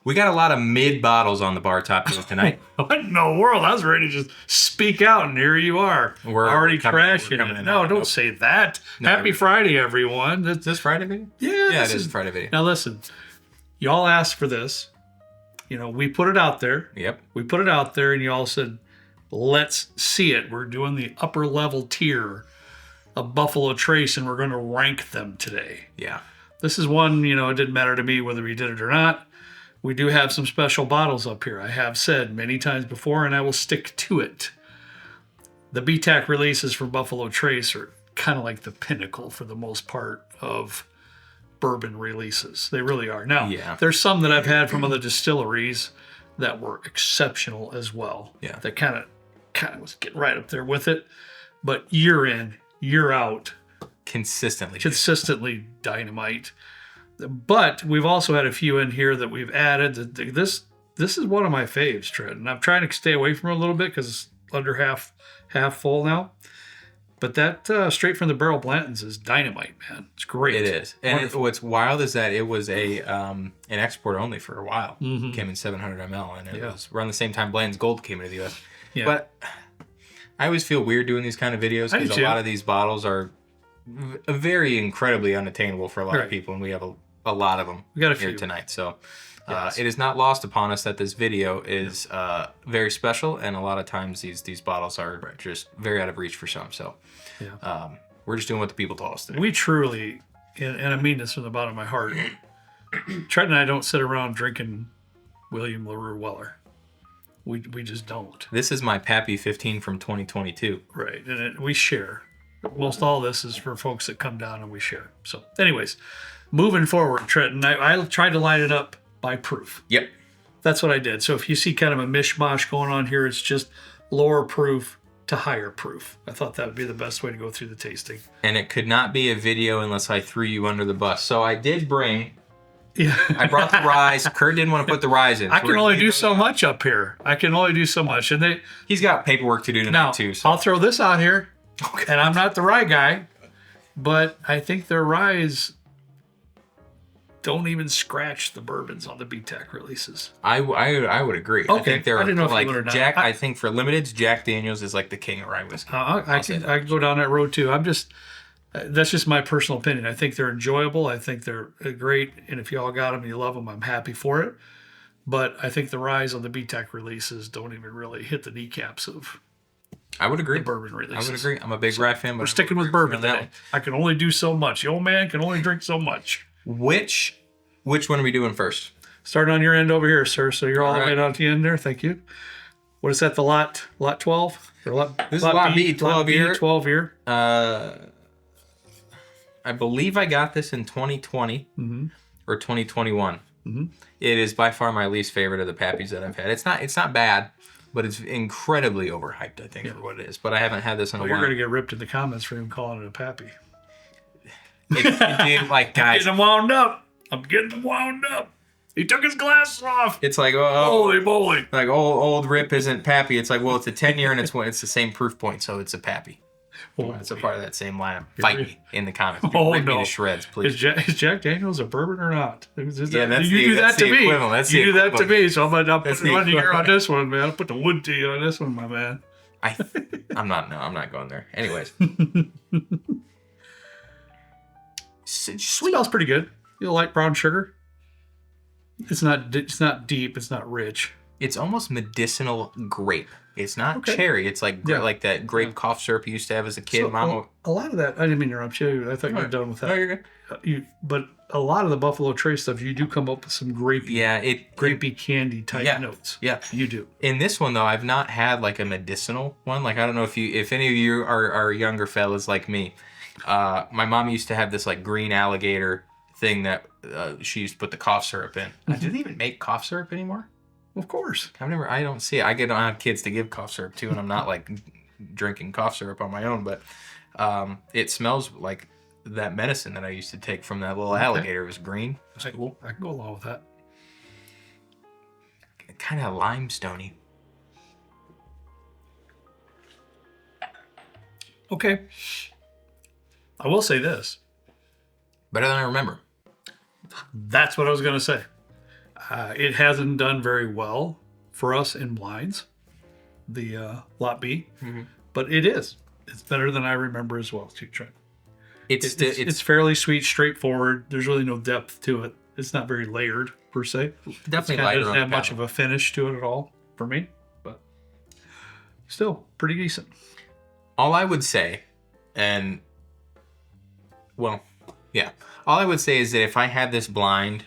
We got a lot of mid bottles on the bar top here tonight. What in the world? I was ready to just speak out, and here you are. We're already trashing it. No, don't say that. No, Happy Friday, everyone. Is this Friday video? Yeah, it is Friday video. Now listen, y'all asked for this. You know, we put it out there. Yep. We put it out there, and y'all said, let's see it. We're doing the upper level tier of Buffalo Trace, and we're going to rank them today. Yeah. This is one, you know, it didn't matter to me whether we did it or not. We do have some special bottles up here. I have said many times before, and I will stick to it. The BTAC releases from Buffalo Trace are kind of like the pinnacle for the most part of bourbon releases. They really are. Now, there's some that I've had from other distilleries that were exceptional as well. Yeah. That kind of was getting right up there with it. But year in, year out, consistently dynamite. But we've also had a few in here that we've added. This is one of my faves, Trent, and I'm trying to stay away from it a little bit because it's under half full now. But that straight from the barrel Blantons is dynamite, man. It's great. It is. And what's wild is that it was an export only for a while. Mm-hmm. Came in 700 ml, and it was around the same time Blanton's Gold came into the U.S. Yeah. But I always feel weird doing these kind of videos because a lot of these bottles are very incredibly unattainable for a lot of people, and we have a lot of them here tonight. So it is not lost upon us that this video is very special, and a lot of times these bottles are just very out of reach for some. So we're just doing what the people told us to do. We truly, and I mean this from the bottom of my heart, Trent and I don't sit around drinking William Larue Weller. We just don't. This is my Pappy 15 from 2022. Right, and we share. Most all this is for folks that come down and we share. So anyways, moving forward, Trent, and I tried to line it up by proof. Yep. That's what I did. So if you see kind of a mishmash going on here, it's just lower proof to higher proof. I thought that would be the best way to go through the tasting. And it could not be a video unless I threw you under the bus. So I did bring... Yeah. I brought the rise. Kurt didn't want to put the rise in. I can only do so much up here. I can only do so much. And he's got paperwork to do tonight too. So. I'll throw this out here. Okay. And I'm not the rye guy, but I think their ryes don't even scratch the bourbons on the BTAC releases. I would agree. Okay. I think they're I didn't know like if you would or not. Jack. I think for limiteds, Jack Daniels is like the king of rye whiskey. I can go down that road too. That's just my personal opinion. I think they're enjoyable. I think they're great. And if y'all got them and you love them, I'm happy for it. But I think the ryes on the BTAC releases don't even really hit the kneecaps of I would agree. The bourbon releases. I would agree. I'm a big rye fan, but we're sticking with bourbon today. I can only do so much. The old man can only drink so much. Which one are we doing first? Starting on your end over here, sir. So you're all the way down to the end there. Thank you. What is that? The lot 12? This is lot B, 12 year. 12 year. I believe I got this in 2020 or 2021. Mm-hmm. It is by far my least favorite of the Pappies that I've had. It's not bad, but it's incredibly overhyped, I think, for what it is. But I haven't had this in a while. You're going to get ripped in the comments for him calling it a Pappy. Dude, like, guys. I'm getting him wound up. He took his glasses off. It's like, holy moly. Like, old Rip isn't Pappy. It's like, well, it's a 10-year and it's the same proof point, so it's a Pappy. It's a part of that same lineup. Fight me in the comments. Rip me to shreds, please. Is Jack Daniels a bourbon or not? You do that to me, so I'm putting money here on this one, man. I'll put the wood to you on this one, my man. I'm not going there. Anyways. Sweet. Smells pretty good. Light brown sugar. It's not deep. It's not rich. It's almost medicinal grape. It's not cherry. It's like like that grape cough syrup you used to have as a kid. So, a lot of that, I didn't mean to interrupt you. I thought you were done with that. No, you're good. But a lot of the Buffalo Trace stuff, you do come up with some grapey candy type notes. Yeah, you do. In this one though, I've not had like a medicinal one. Like I don't know if any of you are younger fellas like me. My mom used to have this like green alligator thing that she used to put the cough syrup in. Do they even make cough syrup anymore? Of course. I don't see it. I don't have kids to give cough syrup to, and I'm not like drinking cough syrup on my own, but it smells like that medicine that I used to take from that little alligator. It was green. I can go along with that. Kind of limestoney. Okay. I will say this. Better than I remember. That's what I was going to say. It hasn't done very well for us in blinds, the Lot B, but it is. It's better than I remember as well, too, Trent. It's fairly sweet, straightforward. There's really no depth to it. It's not very layered, per se. Definitely lighter. It doesn't have much of a finish to it at all, for me, but still pretty decent. All I would say, all I would say is that if I had this blind,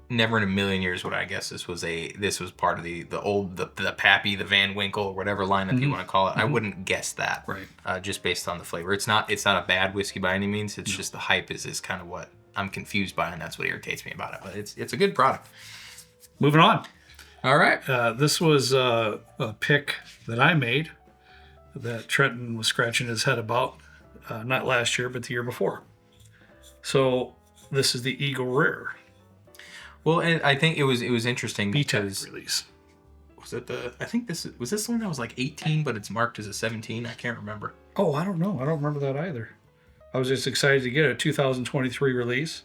never in a million years would I guess this was part of the old Pappy, the Van Winkle, or whatever lineup you want to call it. I wouldn't guess that, right? Just based on the flavor. It's not a bad whiskey by any means. It's just the hype is kind of what I'm confused by, and that's what irritates me about it. But it's a good product. Moving on. All right. This was a pick that I made that Trenton was scratching his head about, not last year, but the year before. So this is the Eagle Rare. Well, and I think it was interesting BTAC release. Was it was this one that was like 18, but it's marked as a 17? I can't remember. Oh, I don't know. I don't remember that either. I was just excited to get a 2023 release,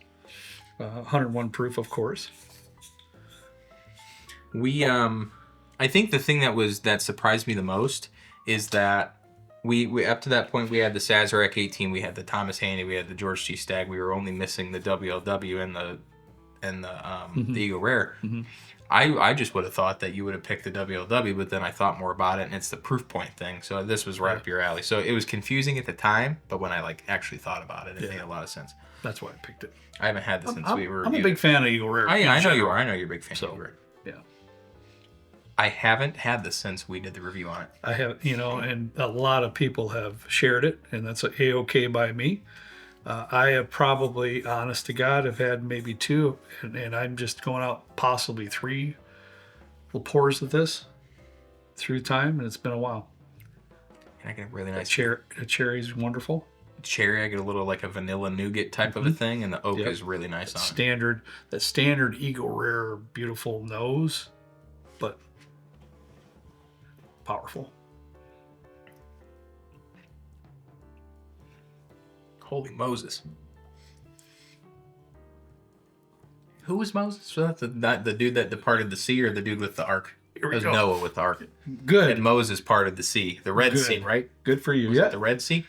101 proof, of course. I think the thing that surprised me the most is that we up to that point we had the Sazerac 18, we had the Thomas Handy, we had the George G. Stagg. We were only missing the WLW and the Eagle Rare. I just would have thought that you would have picked the WLW, but then I thought more about it, and it's the proof point thing. So this was right up your alley. So it was confusing at the time, but when I actually thought about it, it made a lot of sense. That's why I picked it. I haven't had this since we were. I'm a big fan of Eagle Rare. I know you are. I know you're a big fan of Eagle Rare. Yeah. I haven't had this since we did the review on it. I have, and a lot of people have shared it, and that's A-OK by me. I have probably, honest to God, have had maybe 2, and I'm just going out possibly 3 little pours of this through time, and it's been a while. And I get a really nice the cherry's wonderful. Cherry, I get a little like a vanilla nougat type of a thing, and the oak is really nice on it. That standard Eagle Rare, beautiful nose, but powerful. Holy Moses. Who was Moses? Was that the dude that departed the sea, or the dude with the ark? It was Noah with the ark. Good. And Moses parted the sea. The Red Sea, right? Good for you. Was it the Red Sea?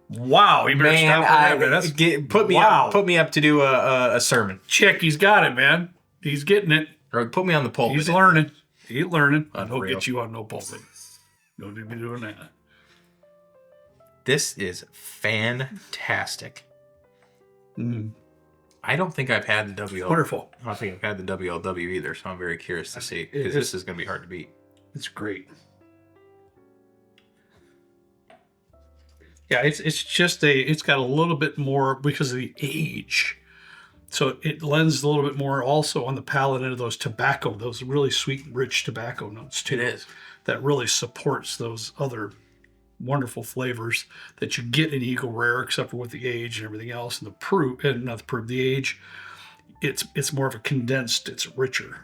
Wow. You better stop put me up to do a sermon. Check, he's got it, man. He's getting it. Or put me on the pulpit. He's learning. He's learning. Unreal. He'll get you on no pulpit. Don't be doing that. This is fantastic. I don't think I've had the WLW. Wonderful. I don't think I've had the WLW either, so I'm very curious to see, because this is going to be hard to beat. It's great. Yeah, it's got a little bit more because of the age. So it lends a little bit more also on the palate into those tobacco, those really sweet, rich tobacco notes too. It is. That really supports those other wonderful flavors that you get in Eagle Rare, except for with the age and everything else, and the age. It's more of a condensed, it's richer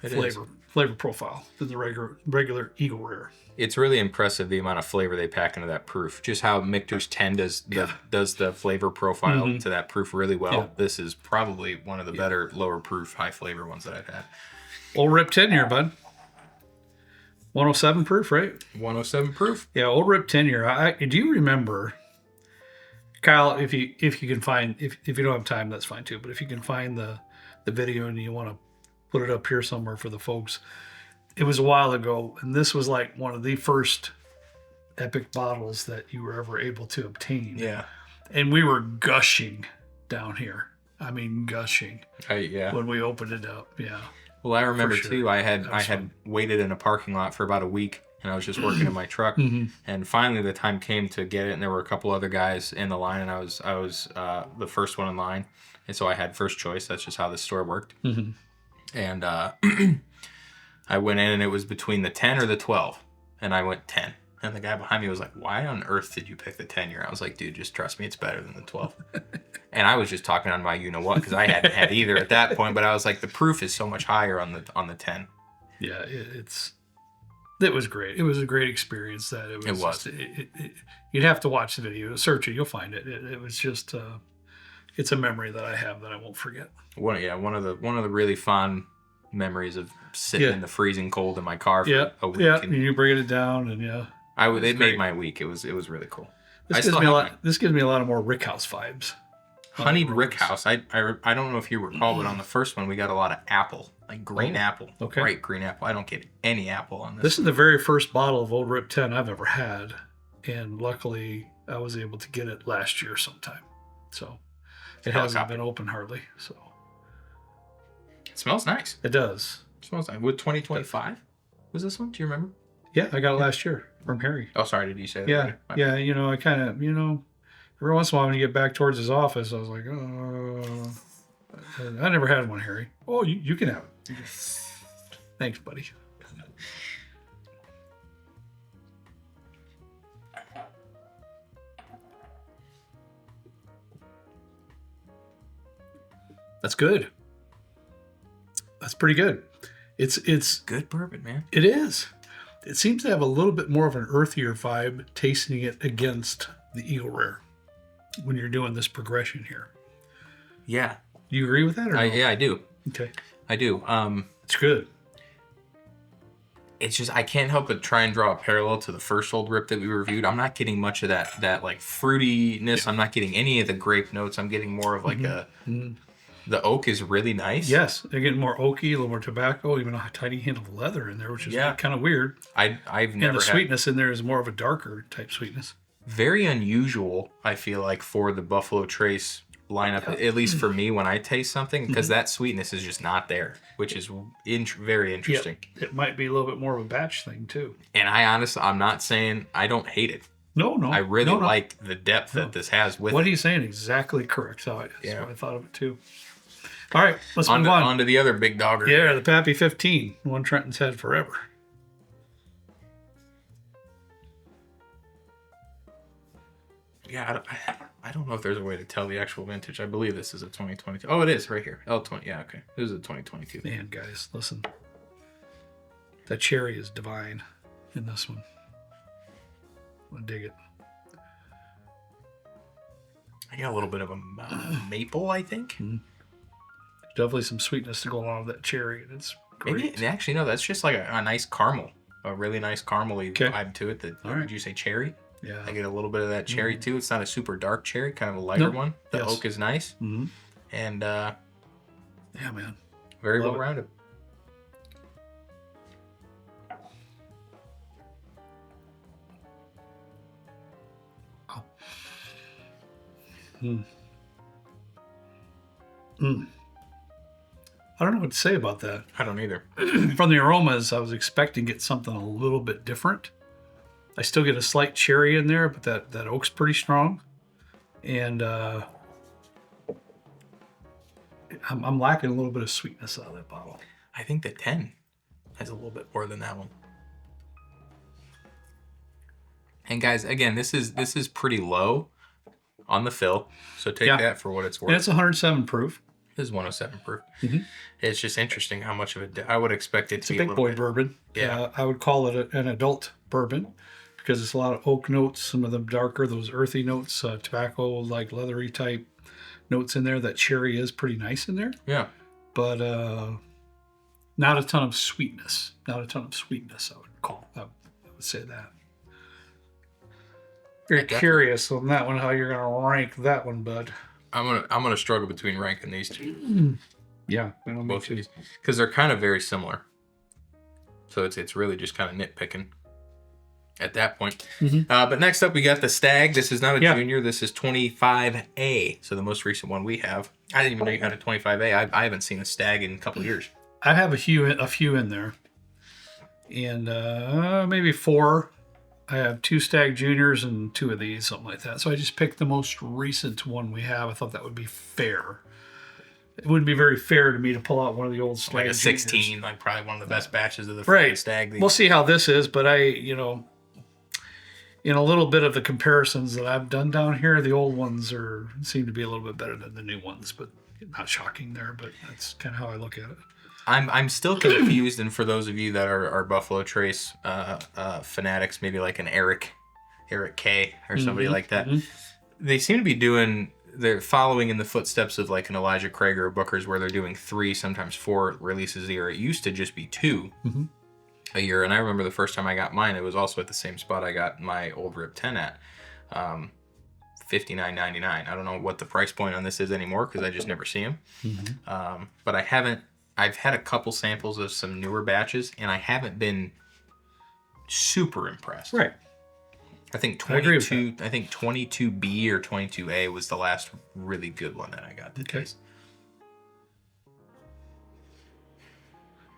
flavor profile than the regular Eagle Rare. It's really impressive the amount of flavor they pack into that proof. Just how Michter's 10 does the flavor profile to that proof really well. Yeah. This is probably one of the better lower proof, high flavor ones that I've had. Old Rip 10 year, bud. 107 proof, right? 107 proof. Yeah, Old Rip 10 year. Do you remember, Kyle? If you can find, if you don't have time, that's fine too. But if you can find the video and you want to put it up here somewhere for the folks, it was a while ago, and this was like one of the first epic bottles that you were ever able to obtain. Yeah, and we were gushing down here. I mean, gushing. Yeah. When we opened it up, yeah. Well, I remember too. I had waited in a parking lot for about a week, and I was just working in my truck. And finally, the time came to get it, and there were a couple other guys in the line, and I was the first one in line, and so I had first choice. That's just how the store worked. And I went in, and it was between the 10 or the 12, and I went 10. And the guy behind me was like, "Why on earth did you pick the 10 year?" I was like, "Dude, just trust me, it's better than the 12." And I was just talking on my you-know-what, because I hadn't had either at that point, but I was like, the proof is so much higher on the 10. Yeah, it was great. It was a great experience. It was. You'd have to watch the video. Search it, you'll find it. It was just, it's a memory that I have that I won't forget. One of the really fond memories of sitting in the freezing cold in my car for a week. Yeah, and you bringing it down, and it made my week. It was really cool. This gives me a lot. This gives me a lot of more Rickhouse vibes. Honeyed Rickhouse. I don't know if you recall, but on the first one we got a lot of apple, like green apple, bright green apple. I don't get any apple on this. This is the very first bottle of Old Rip 10 I've ever had, and luckily I was able to get it last year sometime. So it hasn't been open hardly. So it smells nice. It does. It smells nice. With 2025 was this one? Do you remember? Yeah, I got it last year from Harry. Oh, sorry. Did you say that? Yeah. I kind of every once in a while when you get back towards his office, I was like, oh, I never had one, Harry. Oh, you can have it. Thanks, buddy. That's good. That's pretty good. It's good bourbon, man. It is. It seems to have a little bit more of an earthier vibe, tasting it against the Eagle Rare when you're doing this progression here. Yeah. Do you agree with that? Or no? Yeah, I do. Okay. I do. It's good. It's just I can't help but try and draw a parallel to the first Old Rip that we reviewed. I'm not getting much of that like fruitiness. Yeah. I'm not getting any of the grape notes. I'm getting more of like the oak is really nice. Yes, they're getting more oaky, a little more tobacco, even a tiny hint of leather in there, which is kind of weird. I've never. And the sweetness in there is more of a darker type sweetness. Very unusual, I feel like, for the Buffalo Trace lineup, at least for me when I taste something, because that sweetness is just not there, which is very interesting. Yeah, it might be a little bit more of a batch thing too. And I'm not saying I don't hate it. No. I really like the depth that this has with what it. He's saying exactly correct. So that's what I thought of it too. All right, let's move on. On to the other big dogger. Yeah, the Pappy 15, one Trenton's had forever. Yeah, I don't know if there's a way to tell the actual vintage. I believe this is a 2022. Oh, it is right here. L20. Yeah, okay. This is a 2022. Man, guys, listen. That cherry is divine in this one. I'm going to dig it. I got a little bit of a maple, I think. Mm-hmm. Definitely some sweetness to go along with that cherry. It's great. And actually, no, that's just like a nice caramel. A really nice caramely vibe to it. Did you say cherry? Yeah. I get a little bit of that cherry too. It's not a super dark cherry, kind of a lighter one. The oak is nice. Mm-hmm. And yeah, man. Very well rounded. Oh. I don't know what to say about that. I don't either. From the aromas, I was expecting to get something a little bit different. I still get a slight cherry in there, but that oak's pretty strong. And I'm lacking a little bit of sweetness out of that bottle. I think the 10 has a little bit more than that one. And guys, again, this is pretty low on the fill, so take that for what it's worth. And it's 107 proof. This is 107 proof. Mm-hmm. It's just interesting how much of it I would expect it to be. It's a big boy bourbon. Yeah, I would call it an adult bourbon because it's a lot of oak notes, some of them darker, those earthy notes, tobacco, like leathery type notes in there. That cherry is pretty nice in there. Yeah, but not a ton of sweetness. I would say that. Very curious on that one, how you're gonna rank that one, bud. I'm gonna struggle between ranking these two. Yeah, both of these because they're kind of very similar. So it's really just kind of nitpicking at that point. Mm-hmm. But next up we got the Stagg. This is not a junior. This is 25A. So the most recent one we have. I didn't even know you had a 25A. I haven't seen a Stagg in a couple of years. I have a few in there, and maybe 4. I have 2 Stagg Juniors and 2 of these, something like that. So I just picked the most recent one we have. I thought that would be fair. It wouldn't be very fair to me to pull out one of the old Stagg like a 16, Juniors. like probably one of the best batches of the Stagg. We'll see how this is, but in a little bit of the comparisons that I've done down here, the old ones seem to be a little bit better than the new ones, but not shocking there, but that's kind of how I look at it. I'm still confused, and for those of you that are Buffalo Trace fanatics, maybe like an Eric K or somebody like that, they seem to be doing they're following in the footsteps of like an Elijah Craig or a Booker's, where they're doing 3, sometimes 4 releases a year. It used to just be 2 a year. And I remember the first time I got mine, it was also at the same spot I got my Old Rip 10 at. $59.99. I don't know what the price point on this is anymore because I just never see them. But I've had a couple samples of some newer batches, and I haven't been super impressed. Right. I think 22. I think 22B or 22A was the last really good one that I got to taste.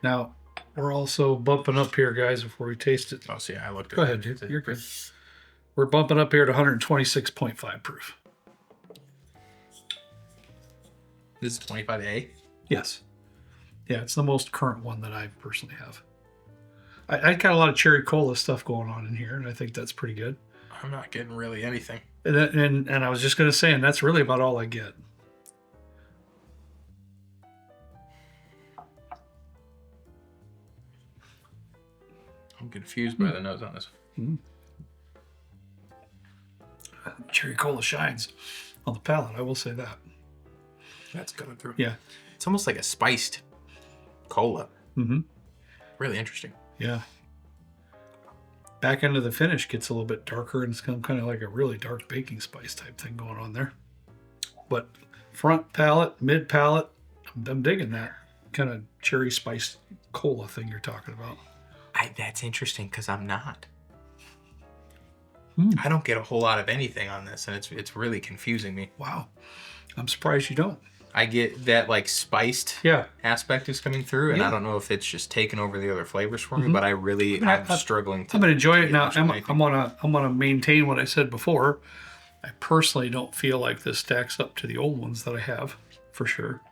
Now we're also bumping up here, guys. Before we taste it. Oh, see, I looked at it. Go ahead, dude. You're good. We're bumping up here to 126.5 proof. This is 25A? Yes. Yeah, it's the most current one that I personally have. I got a lot of cherry cola stuff going on in here, and I think that's pretty good. I'm not getting really anything. And I was just going to say, and that's really about all I get. I'm confused by the nose on this one. Cherry cola shines on the palate, I will say that. That's coming through. Yeah. It's almost like a spiced cola. Really interesting. Yeah. Back end of the finish gets a little bit darker, and it's kind of like a really dark baking spice type thing going on there. But front palate, mid palate, I'm digging that kind of cherry spiced cola thing you're talking about. That's interesting because I'm not. I don't get a whole lot of anything on this, and it's really confusing me. Wow. I'm surprised you don't. I get that like spiced aspect is coming through, and I don't know if it's just taking over the other flavors for me, but I'm struggling to. I'm gonna enjoy it now. I'm gonna maintain what I said before. I personally don't feel like this stacks up to the old ones that I have, for sure.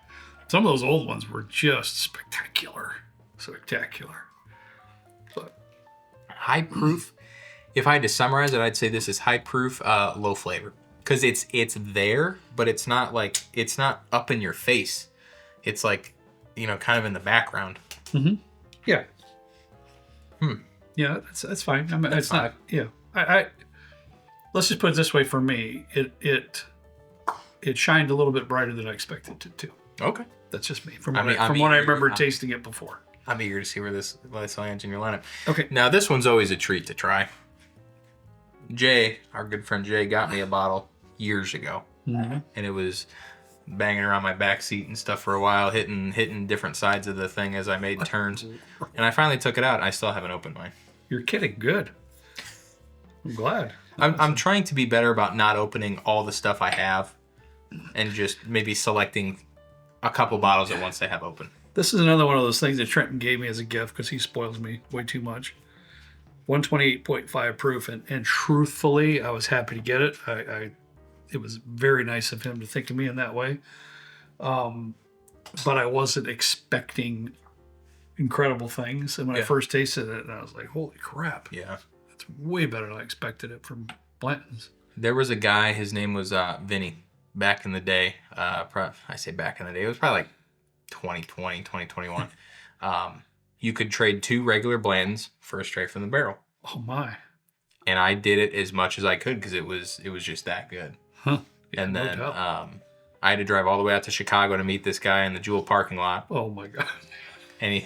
Some of those old ones were just spectacular. But high proof. If I had to summarize it, I'd say this is high proof, low flavor. Because it's there, but it's not up in your face. It's like, kind of in the background. Yeah. Yeah, that's fine. I mean, it's not. Yeah. I let's just put it this way. For me, it shined a little bit brighter than I expected it to. Okay. That's just me. From what I remember tasting it before. I'm eager to see where this lands in your lineup. Okay. Now this one's always a treat to try. Jay, our good friend Jay, got me a bottle years ago, and it was banging around my back seat and stuff for a while, hitting different sides of the thing as I made turns, and I finally took it out. I still haven't opened mine. You're kidding. Good. I'm glad. I'm trying to be better about not opening all the stuff I have, and just maybe selecting a couple bottles at once I have open. This is another one of those things that Trenton gave me as a gift because he spoils me way too much. 128.5 proof, and truthfully, I was happy to get it. It was very nice of him to think of me in that way. But I wasn't expecting incredible things. And when I first tasted it, I was like, holy crap. Yeah. It's way better than I expected it from Blanton's. There was a guy, his name was Vinny, back in the day. I say back in the day, it was probably like 2020, 2021. You could trade 2 regular Blantons for a straight from the barrel. Oh my. And I did it as much as I could because it was just that good. Huh. Yeah, and then I had to drive all the way out to Chicago to meet this guy in the Jewel parking lot. Oh my God. And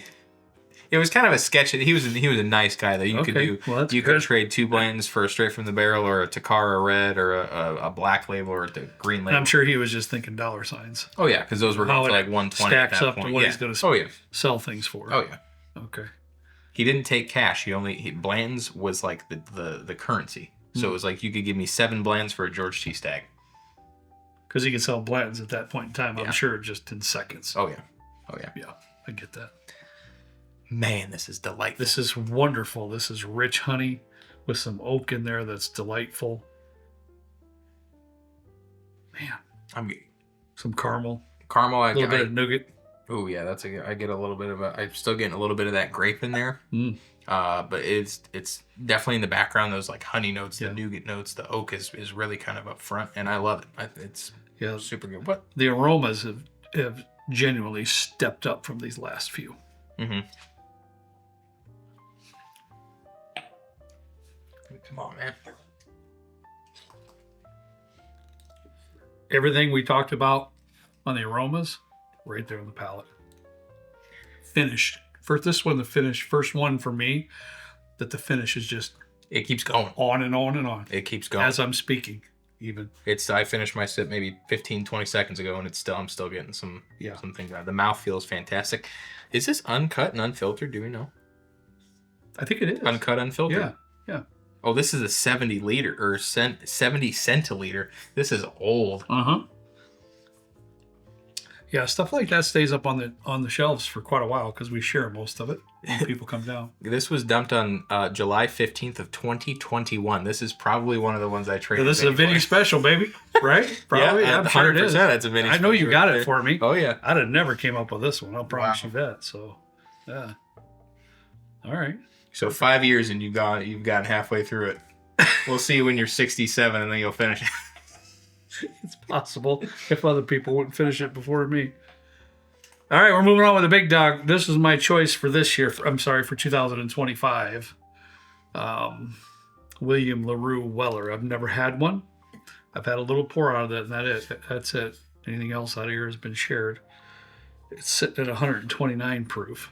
it was kind of a sketch. He was a nice guy that you could do. Well, you could trade 2 Blantons for a straight from the barrel, or a Takara red, or a black label, or a green label. And I'm sure he was just thinking dollar signs. Oh yeah, because those were going for like 120 stacks at that up point. to what he's going to sell things for. Oh yeah. Okay. He didn't take cash. Bland's was like the currency. So it was like you could give me 7 Bland's for a George T. Stagg. Because he could sell Blanton's at that point in time, I'm sure, just in seconds. Oh yeah. Yeah, I get that. Man, this is delightful. This is wonderful. This is rich honey with some oak in there that's delightful. Man. I'm getting some caramel. A little bit of nougat. Oh yeah, I get a little bit of I'm still getting a little bit of that grape in there. But it's definitely in the background. Those like honey notes, the nougat notes, the oak is really kind of up front, and I love it. It's super good. What the aromas have genuinely stepped up from these last few. Come on, man. everything we talked about on the aromas, right there on the palate. Finished. This one, the finish, first one for me, that the finish is just... It keeps going. On and on and on. It keeps going. As I'm speaking, even. I finished my sip maybe 15, 20 seconds ago, and I'm still getting some things out. The mouth feels fantastic. Is this uncut and unfiltered? Do we know? I think it is. Uncut, unfiltered? Yeah. Oh, this is a 70 liter or 70 centiliter. This is old. Yeah, stuff like that stays up on the shelves for quite a while because we share most of it when people come down. This was dumped on July 15th of 2021. This is probably one of the ones I traded. Yeah, this is a Vinny special, baby. Right? Probably. Yeah, I'm sure it is. That's a Vinny I know you got it for me. Oh, yeah. I'd have never came up with this one. I'll promise you that. So, yeah. All right. So 5 years and you've gotten halfway through it. We'll see you when you're 67 and then you'll finish it. It's possible if other people wouldn't finish it before me. All right, we're moving on with the big dog. This is my choice for this year. For 2025. William Larue Weller. I've never had one. I've had a little pour out of that, and that's it. Anything else out of here has been shared. It's sitting at 129 proof.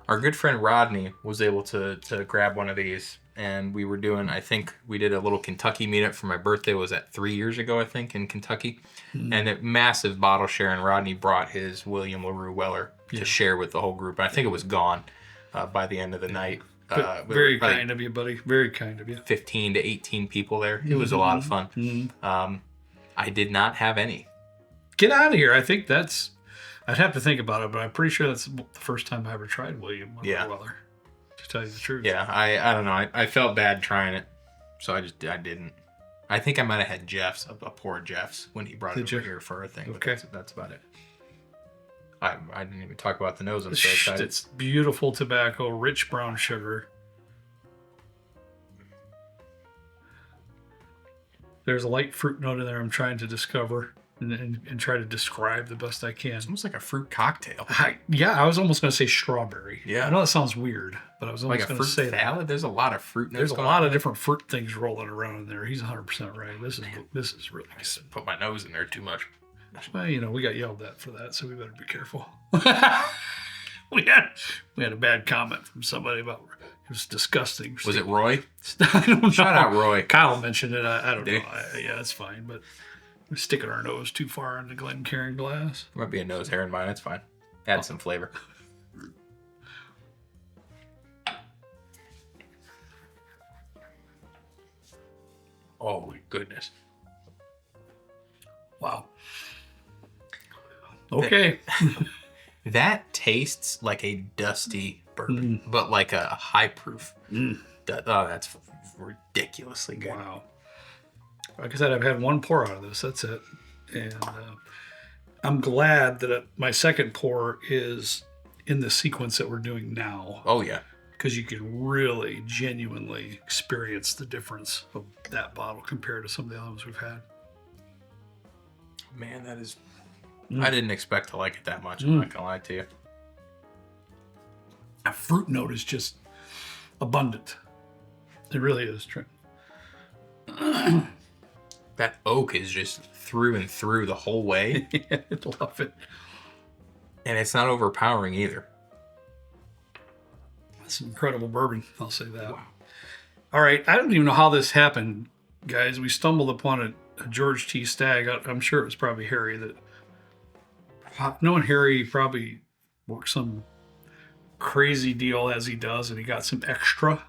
Our good friend Rodney was able to grab one of these, and we were doing, I think we did a little Kentucky meetup for my birthday. Was that 3 years ago, I think, in Kentucky? And a massive bottle share, and Rodney brought his William Larue Weller to share with the whole group. I think it was gone by the end of the night. Very kind of you, buddy. Very kind of you. 15 to 18 people there. It was a lot of fun. I did not have any. Get out of here. I think I'd have to think about it, but I'm pretty sure that's the first time I ever tried William Weller. To tell you the truth. Yeah, I don't know. I felt bad trying it, so I didn't. I think I might have had Jeff's, a pour of Jeff's, when he brought it over here for a thing. Okay. But that's about it. I didn't even talk about the nose. I'm so excited. It's beautiful tobacco, rich brown sugar. There's a light fruit note in there I'm trying to discover. And try to describe the best I can. It's almost like a fruit cocktail. I was almost going to say strawberry. Yeah. I know that sounds weird, but I was almost going to say salad. That. There's a lot of fruit. There's a lot of different fruit things rolling around in there. He's 100% right. This is really good. I just put my nose in there too much. Well, we got yelled at for that, so we better be careful. we had a bad comment from somebody about it was disgusting. Was it Roy? I don't know. Shout out Roy. Kyle mentioned it. I don't know. Yeah, it's fine, but. We're sticking our nose too far into Glencairn glass. Might be a nose hair in mine. It's fine. Add some flavor. Oh my goodness! Wow. Okay. That tastes like a dusty bourbon, but like a high proof. Oh, that's ridiculously good. Wow. Like I said, I've had one pour out of this. That's it. And I'm glad that my second pour is in the sequence that we're doing now. Oh, yeah. Because you can really, genuinely experience the difference of that bottle compared to some of the other ones we've had. Man, that is... I didn't expect to like it that much. I'm not going to lie to you. A fruit note is just abundant. It really is, Trent. That oak is just through and through the whole way. I love it. And it's not overpowering either. That's an incredible bourbon, I'll say that. Wow. All right, I don't even know how this happened, guys. We stumbled upon a George T. Stagg. I'm sure it was probably Harry that... Knowing Harry, he probably worked some crazy deal as he does, and he got some extra.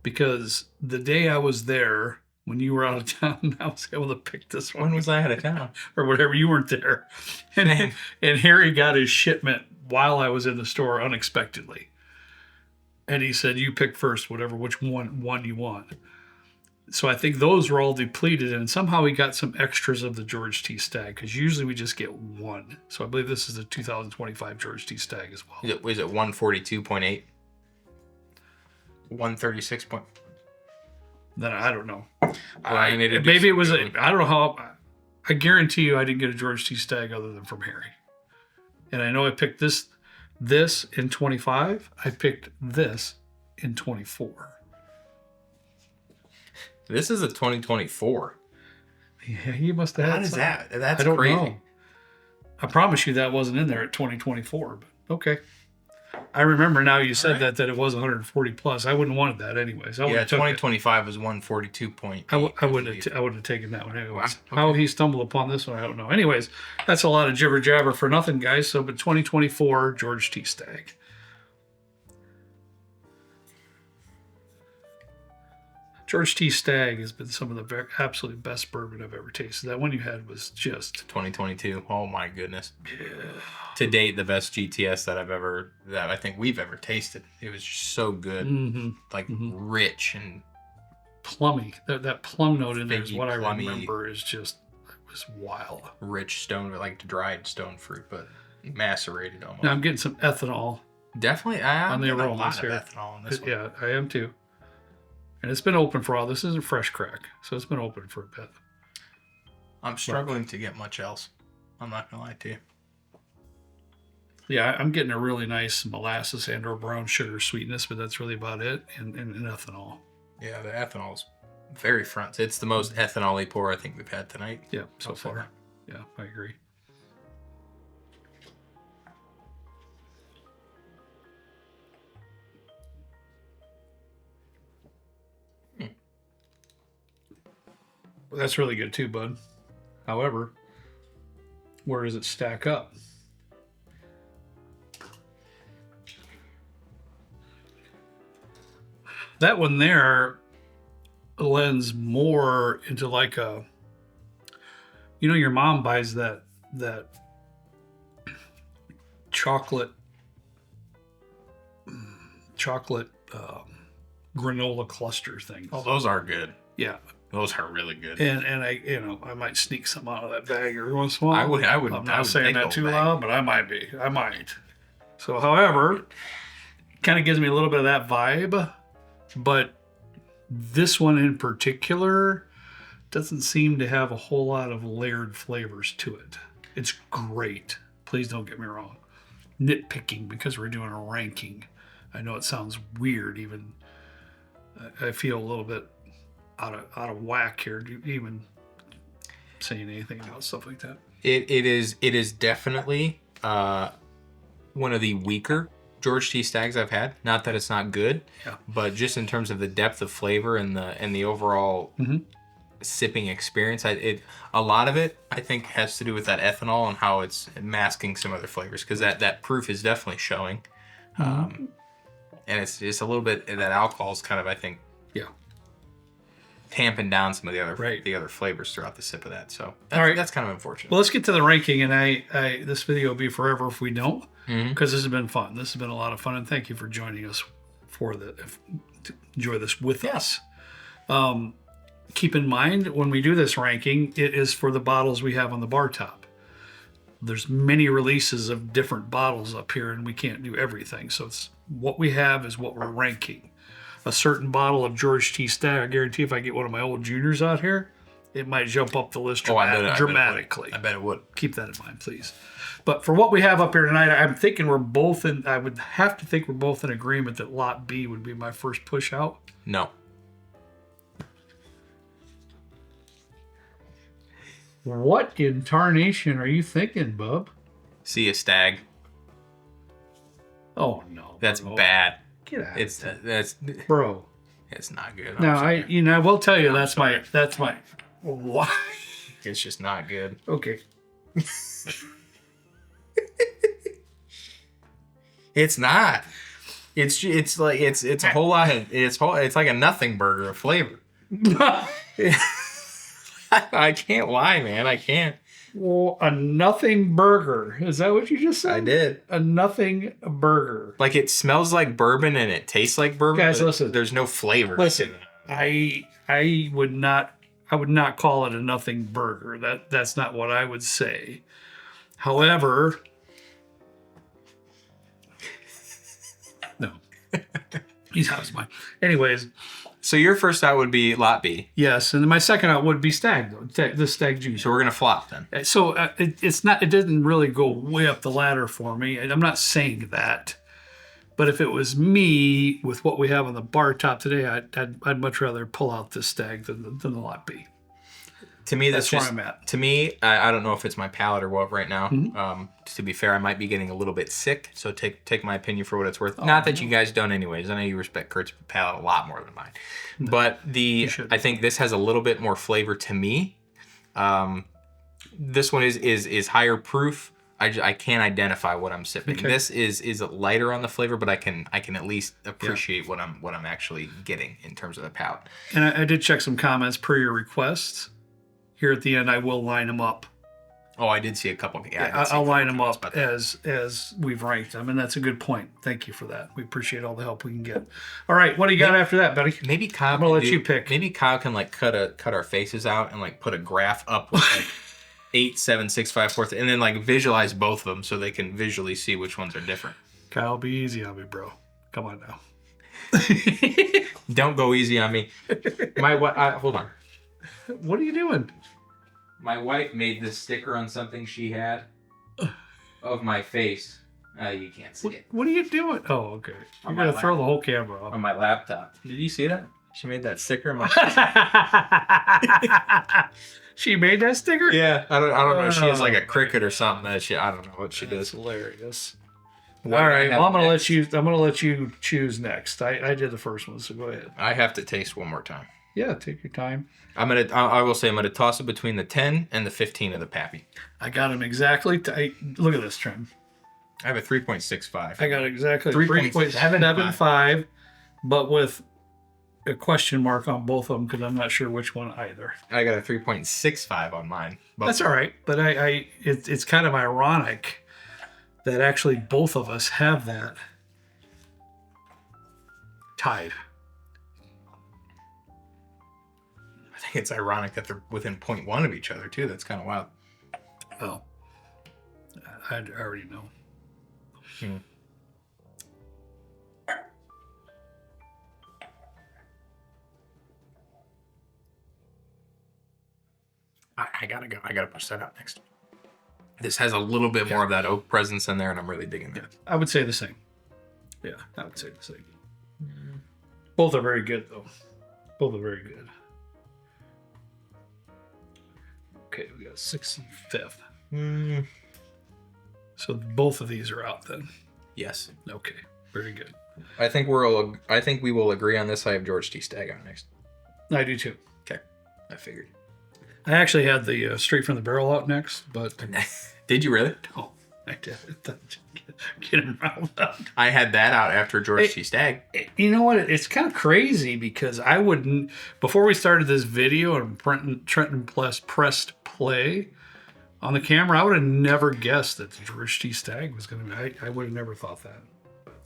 Because the day I was there... When you were out of town, I was able to pick this one. When was I out of town? Or whatever, you weren't there. And Harry got his shipment while I was in the store unexpectedly. And he said, you pick first, which one you want. So I think those were all depleted, and somehow he got some extras of the George T. Stagg, because usually we just get one. So I believe this is the 2025 George T. Stagg as well. Was it 142.8? 136. Then I don't know. Maybe it was. I don't know how. I guarantee you, I didn't get a George T. Stagg other than from Harry. And I know I picked this in 25. I picked this in 24. This is a 2024. Yeah, he must have had How does some. that? That's I don't crazy. know. I promise you that wasn't in there at 2024, but okay. I remember now you said that it was 140 plus. I wouldn't wanted that anyways. 2025 was 142.8. I would have taken that one anyways. Wow, okay. How he stumbled upon this one, I don't know. Anyways, that's a lot of jibber jabber for nothing, guys. So, but 2024 George T. Stagg. George T. Stagg has been some of the absolutely best bourbon I've ever tasted. That one you had was just 2022. Oh my goodness. Yeah. To date, the best GTS that I think we've ever tasted. It was just so good. Rich and plummy. That plum note in there is what plummy, I remember is just, it was wild. Rich stone, like dried stone fruit, but macerated almost. Now I'm getting some ethanol. Definitely. On the aromas a lot here. of ethanol in this one. Yeah, I am too. And it's been open for a while. This isn't fresh crack, so it's been open for a bit. I'm struggling to get much else. I'm not going to lie to you. Yeah, I'm getting a really nice molasses and or brown sugar sweetness, but that's really about it, and ethanol. Yeah, the ethanol is very front. It's the most ethanol-y pour I think we've had tonight. Yeah, so far. Yeah, I agree. Well, that's really good too, bud. However, where does it stack up? That one there lends more into like a, your mom buys that chocolate granola cluster thing. Oh, those are good. Yeah. Those are really good. And I might sneak some out of that bag every once in a while. I would. I'm not saying that too loud, but I might be. I might. So, however, kind of gives me a little bit of that vibe, but this one in particular doesn't seem to have a whole lot of layered flavors to it. It's great. Please don't get me wrong. Nitpicking because we're doing a ranking. I know it sounds weird. Even I feel a little bit out of whack here, even saying anything about stuff like that. It is definitely one of the weaker George T. Staggs I've had. Not that it's not good, but just in terms of the depth of flavor and the overall sipping experience, a lot of it I think has to do with that ethanol and how it's masking some other flavors, because that proof is definitely showing, and it's just a little bit that alcohol is kind of, I think, tamping down some of the other flavors throughout the sip of that. So that's kind of unfortunate. Well, let's get to the ranking, and I this video will be forever if we don't, because this has been fun. This has been a lot of fun, and thank you for joining us to enjoy this with us. Keep in mind, when we do this ranking, it is for the bottles we have on the bar top. There's many releases of different bottles up here, and we can't do everything. So it's what we have is what we're ranking. A certain bottle of George T. Stagg, I guarantee if I get one of my old juniors out here, it might jump up the list dramatically. I bet it would. Keep that in mind, please. But for what we have up here tonight, I'm thinking I would have to think we're both in agreement that Lot B would be my first push out. No. What in tarnation are you thinking, bub? See a Stagg. Oh no. That's bad. Get out. That's bro. It's not good. Now I will tell you that's my why. It's just not good. Okay. It's not. It's a whole lot of it's like a nothing burger of flavor. I can't lie, man. I can't. Well, a nothing burger. Is that what you just said? I did. A nothing burger. Like it smells like bourbon and it tastes like bourbon. Guys, listen. There's no flavor. Listen, I would not call it a nothing burger. That's not what I would say. However, no. He's out of his mind. Anyways. So your first out would be Lot B. Yes, and then my second out would be Stagg, though. The Stagg juice. So we're gonna flop then. So it didn't really go way up the ladder for me. I'm not saying that, but if it was me with what we have on the bar top today, I'd much rather pull out this Stagg than the Lot B. To me, that's where I'm at. To me, I don't know if it's my palate or what right now. To be fair, I might be getting a little bit sick, so take my opinion for what it's worth. Not that you guys don't anyways. I know you respect Kurt's palate a lot more than mine. No, but I think this has a little bit more flavor to me. This one is higher proof. I can't identify what I'm sipping. Okay. This is lighter on the flavor, but I can at least appreciate what I'm actually getting in terms of the palate. And I did check some comments per your requests. Here at the end, I will line them up. Oh, I did see a couple. I'll line them up as we've ranked them, and that's a good point. Thank you for that. We appreciate all the help we can get. All right, what do you got after that, buddy? Maybe Kyle. I'm gonna let you pick. Maybe Kyle can like cut our faces out and like put a graph up with like 8, 7, 6, 5, 4, and then like visualize both of them so they can visually see which ones are different. Kyle, be easy on me, bro. Come on now. Don't go easy on me. Hold on. What are you doing? My wife made this sticker on something she had of my face. You can't see it. What are you doing? Oh, okay. I'm going to throw the whole camera off. On my laptop. Did you see that? She made that sticker on my face. She made that sticker? Yeah. I don't know. She has like a cricket or something that I don't know what she does. Hilarious. All right. Well, I'm going to let you choose next. I did the first one, so go ahead. I have to taste one more time. Yeah, take your time. I will say I'm gonna toss it between the 10 and the 15 of the Pappy. I got him exactly. Look at this trim. I have a 3.65. I got exactly 3.75, but with a question mark on both of them because I'm not sure which one either. I got a 3.65 on mine. That's all right, but it's kind of ironic that actually both of us have that tied. I think it's ironic that they're within 0.1 of each other, too. That's kind of wild. Oh. I already know. I gotta go. I gotta push that out next. This has a little bit more of that oak presence in there, and I'm really digging that. I would say the same. Yeah, I would say the same. Both are very good, though. Both are very good. Okay, we got 6th and 5th. So both of these are out then. Yes. Okay. Very good. I think we will agree on this. I have George T. Stagg on next. I do too. Okay. I figured. I actually had the straight from the barrel out next, but did you really? No, I didn't. Get him riled up. I had that out after George T. Stagg. You know what? It's kind of crazy because I wouldn't, before we started this video and Trenton pressed play on the camera, I would have never guessed that the George T. Stagg was going to be, I would have never thought that.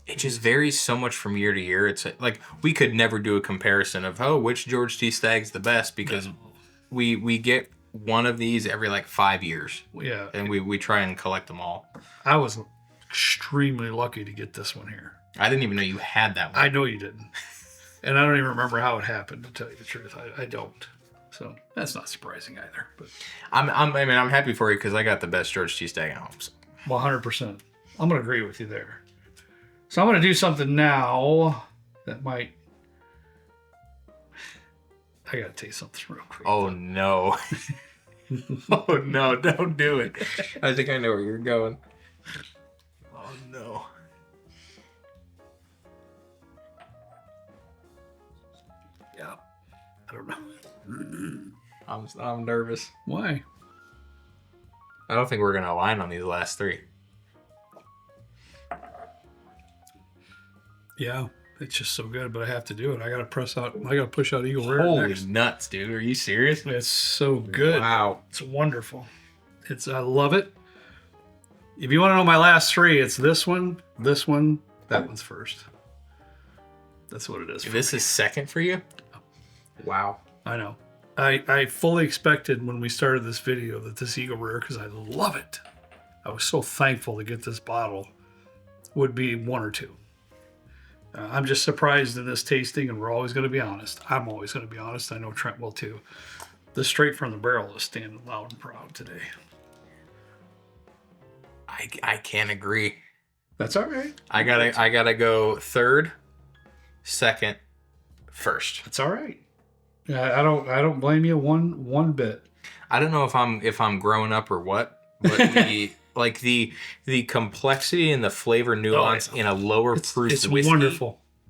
It just varies so much from year to year. It's like we could never do a comparison of, which George T. Stagg's the best because we get one of these every like 5 years. Yeah. And we try and collect them all. I was extremely lucky to get this one here. I didn't even know you had that one. I know you didn't. And I don't even remember how it happened, to tell you the truth. I don't. So that's not surprising either. But I'm happy for you because I got the best George T. Stagg at home. So. 100%. I'm going to agree with you there. So I'm going to do something now that might... I got to taste something real quick. Oh, no. Oh, no. Don't do it. I think I know where you're going. Oh, no. Yeah. I don't know. I'm nervous. Why? I don't think we're going to align on these last three. Yeah, it's just so good, but I have to do it. I got to push out Eagle Rare. Holy next. Nuts, dude. Are you serious? It's so good. Wow. It's wonderful. I love it. If you want to know my last three, it's this one, that one's first. That's what it is. This is second for you? Wow. I know. I fully expected when we started this video that this Eagle Rare, because I love it, I was so thankful to get this bottle, would be one or two. I'm just surprised in this tasting, and we're always going to be honest. I'm always going to be honest. I know Trent will too. The straight from the barrel is standing loud and proud today. I can't agree. That's all right. I gotta go third, second, first. That's all right. I don't blame you one bit. I don't know if I'm growing up or what, but the complexity and the flavor nuance in a lower proof it's whiskey,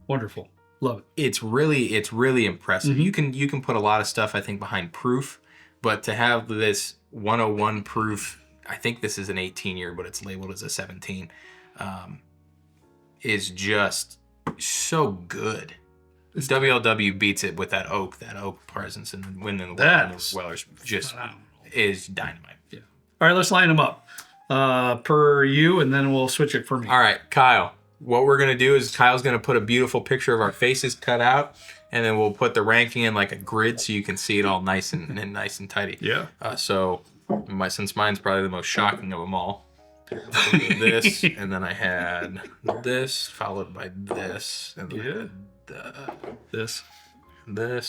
wonderful. Love it. It's really impressive. Mm-hmm. You can put a lot of stuff, I think, behind proof, but to have this 101 proof, I think this is an 18 year, but it's labeled as a 17, is just so good. WLW beats it with that oak presence and winning the Weller's just is dynamite. Yeah. All right, let's line them up per you, and then we'll switch it for me. All right, Kyle. What we're gonna do is Kyle's gonna put a beautiful picture of our faces cut out, and then we'll put the ranking in like a grid so you can see it all nice and nice and tidy. Yeah. So since mine's probably the most shocking of them all. This, and then I had this followed by this, and then this,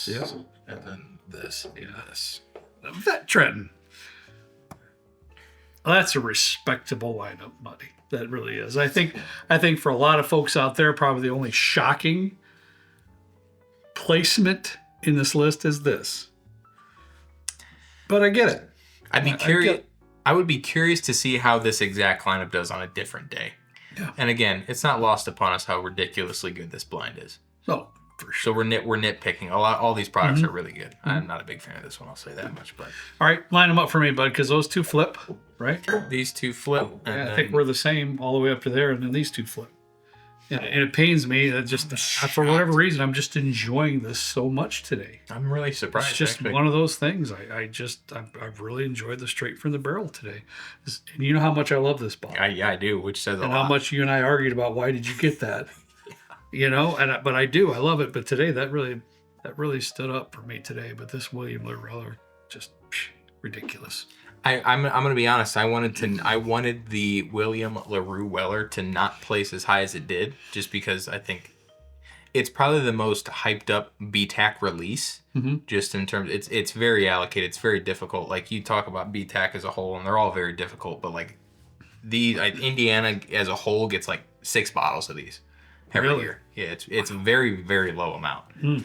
yeah, and then this, this. That Trenton. Well, that's a respectable lineup, buddy. That really is. I think for a lot of folks out there, probably the only shocking placement in this list is this. But I get it. I'd be curious. I would be curious to see how this exact lineup does on a different day. Yeah. And again, it's not lost upon us how ridiculously good this blind is. No, for sure. So we're nitpicking. All these products are really good. I'm not a big fan of this one. I'll say that much. But all right, line them up for me, bud, because those two flip, right? These two flip. And I think we're the same all the way up to there, and then these two flip. And it pains me that just for whatever reason, I'm just enjoying this so much today. I'm really surprised. It's just one of those things. I've really enjoyed the straight from the barrel today. And you know how much I love this bottle. Yeah, I do, which says a lot. And how much you and I argued about why did you get that? You know, but I do. I love it. But today that really stood up for me today. But this William Larue, just ridiculous. I'm going to be honest. I wanted the William Larue Weller to not place as high as it did, just because I think it's probably the most hyped up BTAC release. Mm-hmm. Just in terms, it's very allocated. It's very difficult. Like you talk about BTAC as a whole, and they're all very difficult. But like Indiana as a whole gets like 6 bottles of these every year. Yeah, it's a very, very low amount. Mm.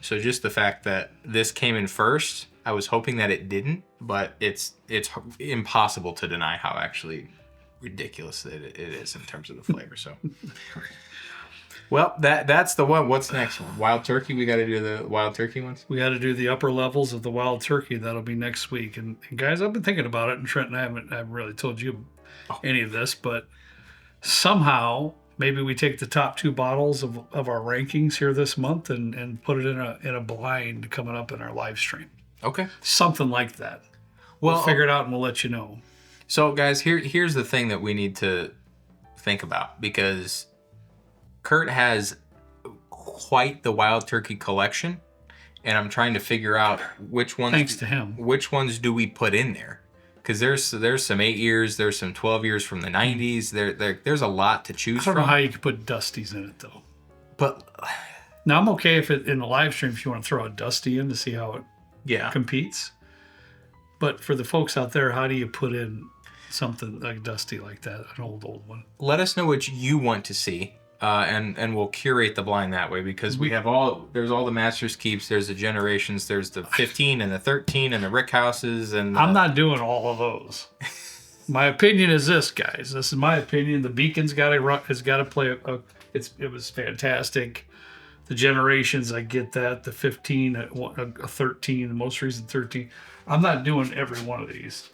So just the fact that this came in first, I was hoping that it didn't, but it's impossible to deny how actually ridiculous it is in terms of the flavor. So, well, that's the one. What's next? Wild turkey. We got to do the wild turkey ones. We got to do the upper levels of the wild turkey. That'll be next week. And guys, I've been thinking about it, and Trent and I haven't really told you any of this, but somehow maybe we take the top 2 bottles of our rankings here this month and put it in a blind coming up in our live stream. Okay. Something like that. We'll figure it out and we'll let you know. So, guys, here's the thing that we need to think about, because Kurt has quite the wild turkey collection, and I'm trying to figure out which ones. Thanks to him. Which ones do we put in there? Because there's some 8 years, there's some 12 years from the 90s. There's a lot to choose from. I don't know how you could put Dusties in it though. But now I'm okay if it in the live stream if you want to throw a Dusty in to see how it competes. But for the folks out there, how do you put in something like Dusty like that, an old one? Let us know what you want to see, and we'll curate the blind that way, because there's all the Master's Keeps, there's the Generations, there's the 15 and the 13 and the Rick Houses, and I'm not doing all of those. My opinion is this, guys. This is my opinion. The Beacon's got to play. It was fantastic. The Generations, I get that. The 15, a 13, the most recent 13. I'm not doing every one of these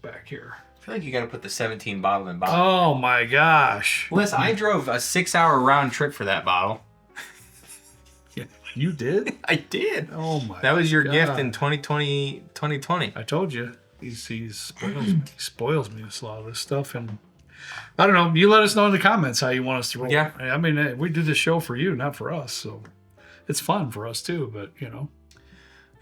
back here. I feel like you got to put the 17 bottle in bottle. Oh my gosh! Listen, I drove a 6-hour round trip for that bottle. Yeah, you did? I did. Oh my! That was your gift in 2020. I told you. He spoils me with a lot of this stuff, and I don't know. You let us know in the comments how you want us to roll. Yeah. I mean, we do this show for you, not for us. So it's fun for us too. But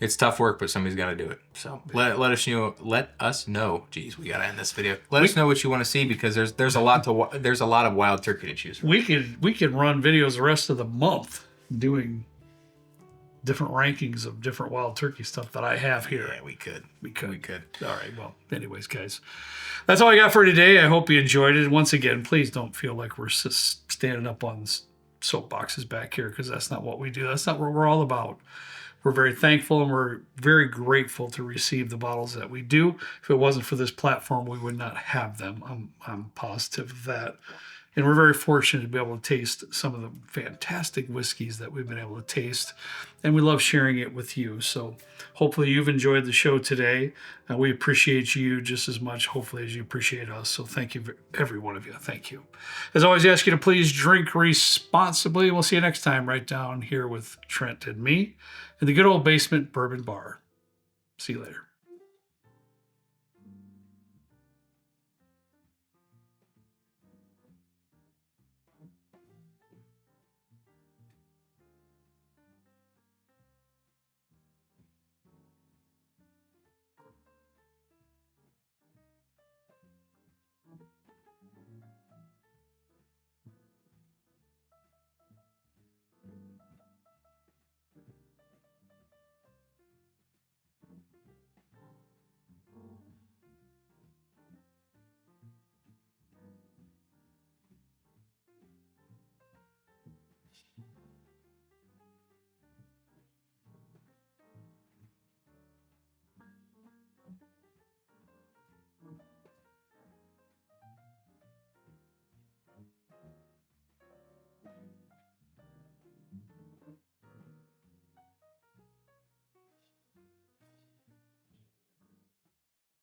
it's tough work, but somebody's got to do it. So let us know. Geez, we got to end this video. Let us know what you want to see, because there's a lot of wild turkey to choose from. We could run videos the rest of the month doing different rankings of different wild turkey stuff that I have here. Yeah, we could. All right. Well, anyways, guys, that's all I got for today. I hope you enjoyed it. Once again, please don't feel like we're standing up on soapboxes back here, because that's not what we do. That's not what we're all about. We're very thankful and we're very grateful to receive the bottles that we do. If it wasn't for this platform, we would not have them. I'm positive of that. And we're very fortunate to be able to taste some of the fantastic whiskeys that we've been able to taste. And we love sharing it with you. So hopefully you've enjoyed the show today. We appreciate you just as much, hopefully, as you appreciate us. So thank you, every one of you. Thank you. As always, I ask you to please drink responsibly. We'll see you next time right down here with Trent and me in the good old basement bourbon bar. See you later.